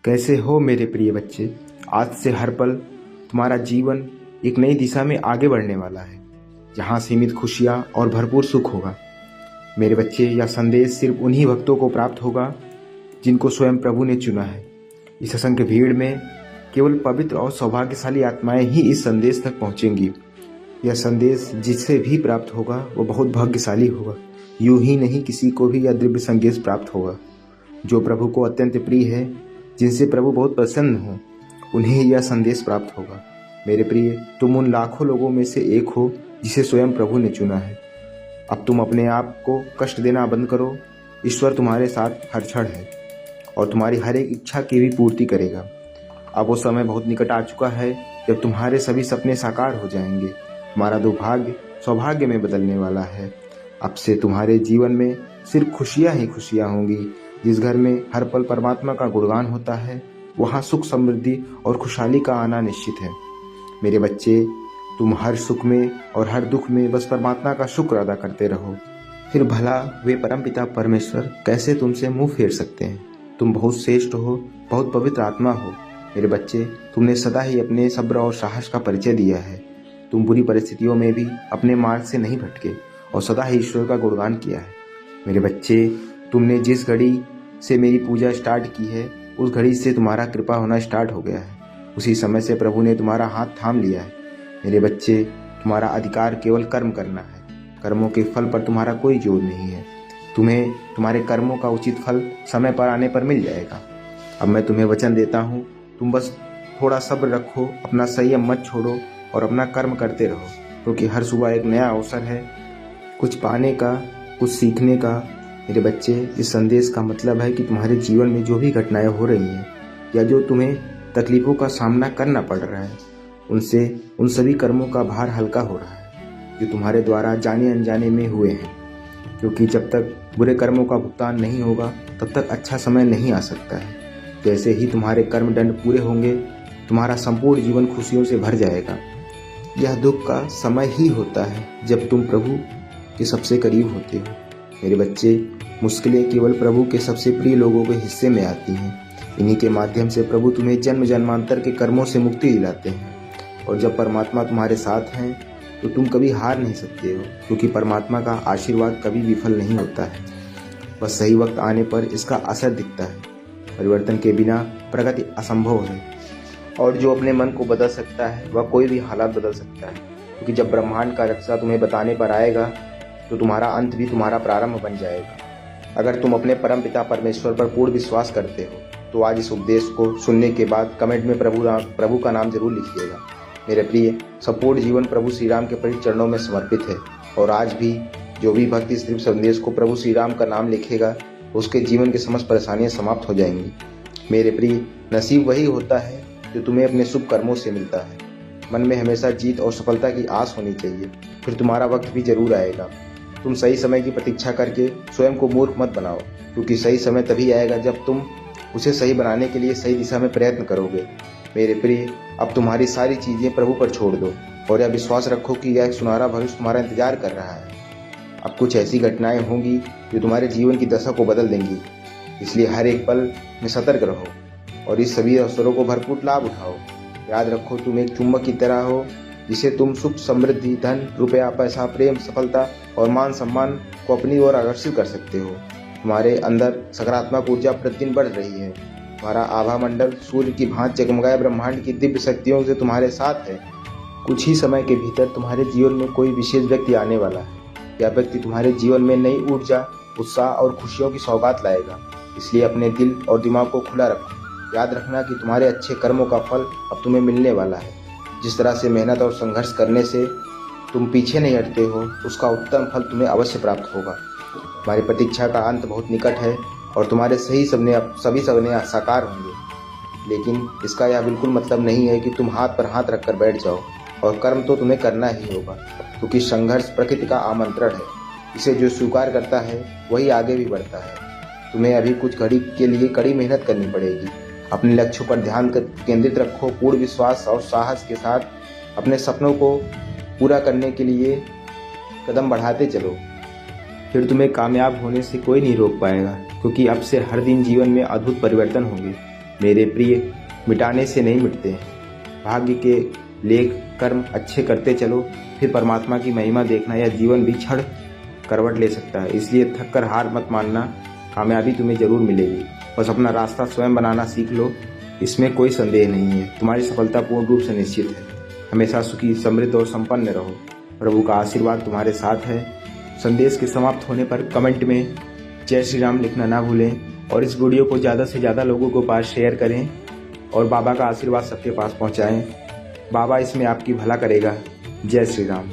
कैसे हो मेरे प्रिय बच्चे। आज से हर पल तुम्हारा जीवन एक नई दिशा में आगे बढ़ने वाला है, जहाँ सीमित खुशियाँ और भरपूर सुख होगा। मेरे बच्चे, यह संदेश सिर्फ उन्हीं भक्तों को प्राप्त होगा जिनको स्वयं प्रभु ने चुना है। इस असंख्य भीड़ में केवल पवित्र और सौभाग्यशाली आत्माएं ही इस संदेश तक पहुंचेंगी। यह संदेश जिससे भी प्राप्त होगा वो बहुत भाग्यशाली होगा। यूं ही नहीं, किसी को भी यह दिव्य संदेश प्राप्त होगा। जो प्रभु को अत्यंत प्रिय है, जिनसे प्रभु बहुत प्रसन्न हो, उन्हें यह संदेश प्राप्त होगा। मेरे प्रिय, तुम उन लाखों लोगों में से एक हो जिसे स्वयं प्रभु ने चुना है। अब तुम अपने आप को कष्ट देना बंद करो। ईश्वर तुम्हारे साथ हर क्षण है और तुम्हारी हर एक इच्छा की भी पूर्ति करेगा। अब वो समय बहुत निकट आ चुका है जब तुम्हारे सभी सपने साकार हो जाएंगे। तुम्हारा दुर्भाग्य सौभाग्य में बदलने वाला है। अब से तुम्हारे जीवन में सिर्फ खुशियां ही खुशियां होंगी। जिस घर में हर पल परमात्मा का गुणगान होता है, वहाँ सुख, समृद्धि और खुशहाली का आना निश्चित है। मेरे बच्चे, तुम हर सुख में और हर दुख में बस परमात्मा का शुक्र अदा करते रहो। फिर भला वे परमपिता परमेश्वर कैसे तुमसे मुंह फेर सकते हैं। तुम बहुत श्रेष्ठ हो, बहुत पवित्र आत्मा हो। मेरे बच्चे, तुमने सदा ही अपने सब्र और साहस का परिचय दिया है। तुम बुरी परिस्थितियों में भी अपने मार्ग से नहीं भटके और सदा ही ईश्वर का गुणगान किया है। मेरे बच्चे, तुमने जिस घड़ी से मेरी पूजा स्टार्ट की है, उस घड़ी से तुम्हारा कृपा होना स्टार्ट हो गया है। उसी समय से प्रभु ने तुम्हारा हाथ थाम लिया है। मेरे बच्चे, तुम्हारा अधिकार केवल कर्म करना है। कर्मों के फल पर तुम्हारा कोई जोर नहीं है। तुम्हें तुम्हारे कर्मों का उचित फल समय पर आने पर मिल जाएगा। अब मैं तुम्हें वचन देता हूँ, तुम बस थोड़ा सब्र रखो, अपना संयम मत छोड़ो और अपना कर्म करते रहो, क्योंकि हर सुबह एक नया अवसर है कुछ पाने का, कुछ सीखने का। मेरे बच्चे, इस संदेश का मतलब है कि तुम्हारे जीवन में जो भी घटनाएं हो रही हैं या जो तुम्हें तकलीफों का सामना करना पड़ रहा है, उनसे उन सभी कर्मों का भार हल्का हो रहा है जो तुम्हारे द्वारा जाने अनजाने में हुए हैं। क्योंकि जब तक बुरे कर्मों का भुगतान नहीं होगा, तब तक अच्छा समय नहीं आ सकता है। जैसे ही तुम्हारे कर्म दंड पूरे होंगे, तुम्हारा संपूर्ण जीवन खुशियों से भर जाएगा। यह दुख का समय ही होता है जब तुम प्रभु के सबसे करीब होते हो। मेरे बच्चे, मुश्किलें केवल प्रभु के सबसे प्रिय लोगों के हिस्से में आती हैं। इन्हीं के माध्यम से प्रभु तुम्हें जन्म जन्मांतर के कर्मों से मुक्ति दिलाते हैं। और जब परमात्मा तुम्हारे साथ हैं तो तुम कभी हार नहीं सकते हो, क्योंकि परमात्मा का आशीर्वाद कभी विफल नहीं होता है। बस सही वक्त आने पर इसका असर दिखता है। परिवर्तन के बिना प्रगति असंभव है, और जो अपने मन को बदल सकता है वह कोई भी हालात बदल सकता है। क्योंकि जब ब्रह्मांड का रक्षा तुम्हें बताने पर आएगा, तो तुम्हारा अंत भी तुम्हारा प्रारंभ बन जाएगा। अगर तुम अपने परमपिता परमेश्वर पर पूर्ण विश्वास करते हो, तो आज इस उपदेश को सुनने के बाद कमेंट में प्रभु का नाम जरूर लिखिएगा। मेरे प्रिय, संपूर्ण जीवन प्रभु श्री राम के पवित्र चरणों में समर्पित है। और आज भी जो भी भक्त इस दिव्य संदेश को प्रभु श्री राम का नाम लिखेगा, उसके जीवन की समस्त परेशानियां समाप्त हो जाएंगी। मेरे प्रिय, नसीब वही होता है जो तुम्हें अपने शुभ कर्मों से मिलता है। मन में हमेशा जीत और सफलता की आस होनी चाहिए, फिर तुम्हारा वक्त भी जरूर आएगा। तुम सही समय की प्रतीक्षा करके स्वयं को मूर्ख मत बनाओ, क्योंकि सही समय तभी आएगा जब तुम उसे सही बनाने के लिए सही दिशा में प्रयत्न करोगे। मेरे प्रिय, अब तुम्हारी सारी चीजें प्रभु पर छोड़ दो और यह विश्वास रखो कि यह एक सुनहरा भविष्य तुम्हारा इंतजार कर रहा है। अब कुछ ऐसी घटनाएं होंगी जो तुम्हारे जीवन की दशा को बदल देंगी। इसलिए हर एक पल में सतर्क रहो और इस सभी अवसरों को भरपूर लाभ उठाओ। याद रखो, तुम एक चुंबक की तरह हो, जिसे तुम सुख, समृद्धि, धन, रुपया, पैसा, प्रेम, सफलता और मान सम्मान को अपनी ओर आकर्षित कर सकते हो। तुम्हारे अंदर सकारात्मक ऊर्जा प्रतिदिन बढ़ रही है। तुम्हारा आभा मंडल सूर्य की भांति जगमगाए ब्रह्मांड की दिव्य शक्तियों से तुम्हारे साथ है। कुछ ही समय के भीतर तुम्हारे जीवन में कोई विशेष व्यक्ति आने वाला है। यह व्यक्ति तुम्हारे जीवन में नई ऊर्जा, उत्साह और खुशियों की सौगात लाएगा। इसलिए अपने दिल और दिमाग को खुला रखो। याद रखना कि तुम्हारे अच्छे कर्मों का फल अब तुम्हें मिलने वाला है। जिस तरह से मेहनत और संघर्ष करने से तुम पीछे नहीं हटते हो, उसका उत्तम फल तुम्हें अवश्य प्राप्त होगा। तुम्हारी प्रतीक्षा का अंत बहुत निकट है और तुम्हारे सभी सपने साकार होंगे। लेकिन इसका यह बिल्कुल मतलब नहीं है कि तुम हाथ पर हाथ रखकर बैठ जाओ, और कर्म तो तुम्हें करना ही होगा, क्योंकि संघर्ष प्रकृति का आमंत्रण है। इसे जो स्वीकार करता है वही आगे भी बढ़ता है। तुम्हें अभी कुछ घड़ी के लिए कड़ी मेहनत करनी पड़ेगी। अपने लक्ष्यों पर ध्यान केंद्रित रखो। पूर्ण विश्वास और साहस के साथ अपने सपनों को पूरा करने के लिए कदम बढ़ाते चलो। फिर तुम्हें कामयाब होने से कोई नहीं रोक पाएगा, क्योंकि अब से हर दिन जीवन में अद्भुत परिवर्तन होंगे। मेरे प्रिय, मिटाने से नहीं मिटते हैं। भाग्य के लेख कर्म अच्छे करते चलो, फिर परमात्मा की महिमा देखना यह जीवन भी क्षण करवट ले सकता है। इसलिए थक कर हार मत मानना, कामयाबी तुम्हें जरूर मिलेगी। बस अपना रास्ता स्वयं बनाना सीख लो, इसमें कोई संदेह नहीं है। तुम्हारी सफलता पूर्ण रूप से निश्चित है। हमेशा सुखी, समृद्ध और संपन्न रहो। प्रभु का आशीर्वाद तुम्हारे साथ है। संदेश के समाप्त होने पर कमेंट में जय श्री राम लिखना ना भूलें और इस वीडियो को ज़्यादा से ज़्यादा लोगों के पास शेयर करें और बाबा का आशीर्वाद सबके पास पहुंचाएं। बाबा इसमें आपकी भला करेगा। जय श्री राम।